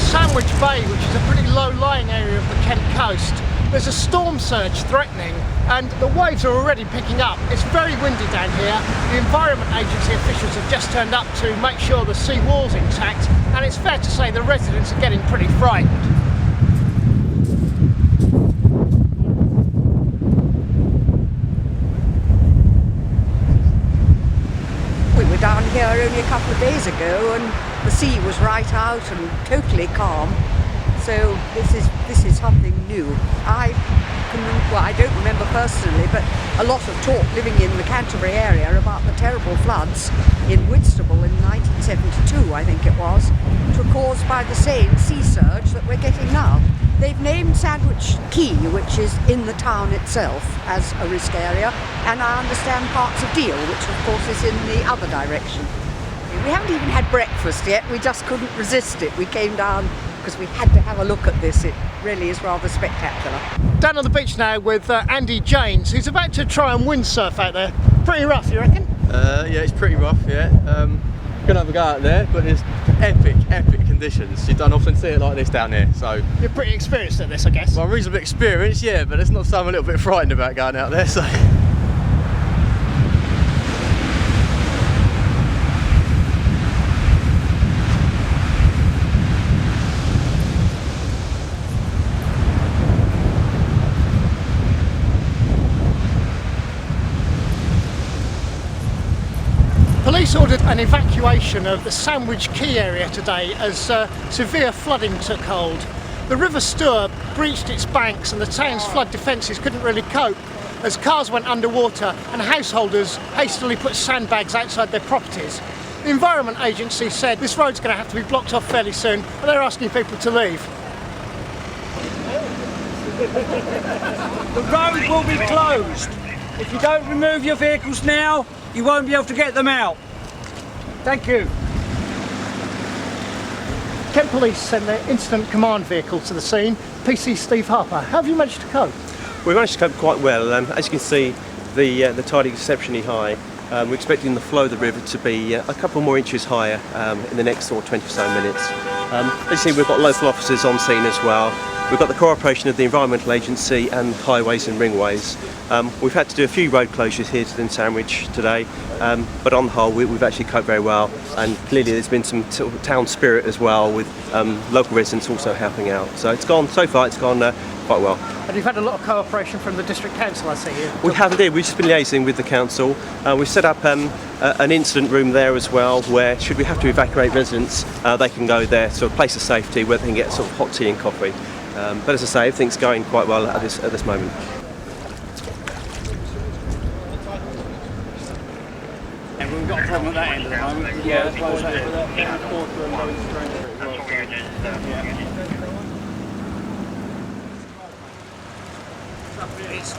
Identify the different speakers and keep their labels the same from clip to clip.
Speaker 1: Sandwich Bay, which is a pretty low-lying area of the Kent coast. There's a storm surge threatening and the waves are already picking up. It's very windy down here. The Environment Agency officials have just turned up to make sure the sea wall's intact, and it's fair to say the residents are getting pretty frightened.
Speaker 2: We were down here only a couple of days ago and the sea was right out and totally calm. So this is something new. I don't remember personally, but a lot of talk living in the Canterbury area about the terrible floods in Whitstable in 1972, I think it was, which were caused by the same sea surge that we're getting now. They've named Sandwich Quay, which is in the town itself, as a risk area, and I understand parts of Deal, which of course is in the other direction. We haven't even had breakfast yet, we just couldn't resist it. We came down because we had to have a look at this. It really is rather spectacular.
Speaker 1: Down on the beach now with Andy Janes, who's about to try and windsurf out there. Pretty rough, you reckon?
Speaker 3: Yeah, it's pretty rough, yeah. Gonna have a go out there, but it's epic conditions. You don't often see it like this down here, so...
Speaker 1: You're pretty experienced at this, I guess?
Speaker 3: Well, I'm reasonably experienced, yeah, but it's not something I'm a little bit frightened about going out there, so...
Speaker 1: Police ordered an evacuation of the Sandwich Quay area today as severe flooding took hold. The River Stour breached its banks and the town's flood defences couldn't really cope as cars went underwater and householders hastily put sandbags outside their properties. The Environment Agency said this road's going to have to be blocked off fairly soon and they're asking people to leave.
Speaker 4: The road will be closed. If you don't remove your vehicles now, you won't be able to get them out. Thank you.
Speaker 1: Kent Police sent their incident command vehicle to the scene. PC Steve Harper, how have you managed to cope?
Speaker 5: We managed to cope quite well. As you can see, the tide is exceptionally high. We're expecting the flow of the river to be a couple more inches higher in the next sort of 20 or so minutes. As you see, we've got local officers on scene as well. We've got the cooperation of the Environmental Agency and Highways and Ringways. We've had to do a few road closures here in Sandwich today, but on the whole we've actually coped very well, and clearly there's been some sort of town spirit as well with local residents also helping out. So so far it's gone quite well.
Speaker 1: And you've had a lot of cooperation from the District Council, I see here.
Speaker 5: We have indeed. We've just been liaising with the council. We've set up an incident room there as well, where should we have to evacuate residents, they can go there, sort of place of safety where they can get sort of hot tea and coffee. But as I say, everything's going quite well at this moment.
Speaker 4: And we've got a problem at that end at the moment. Yeah, that's why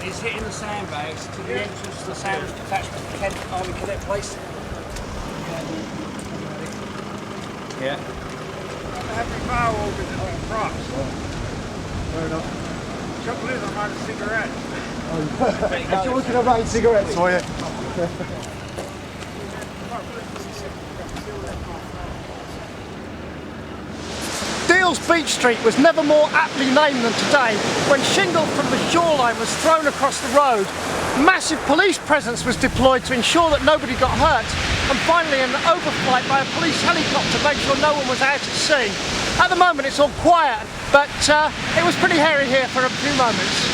Speaker 4: it's hitting the sandbags to the entrance to the sandwich detachment of Kent Army Cadet Place. Yeah.
Speaker 6: Happy foul over the props.
Speaker 1: Fair enough.
Speaker 6: Trouble is, I'm out of cigarettes.
Speaker 1: You're looking at buying cigarettes for you. Deal's Beach Street was never more aptly named than today when shingle from the shoreline was thrown across the road. Massive police presence was deployed to ensure that nobody got hurt, and finally an overflight by a police helicopter made sure no one was out at sea. At the moment it's all quiet, but it was pretty hairy here for a few moments.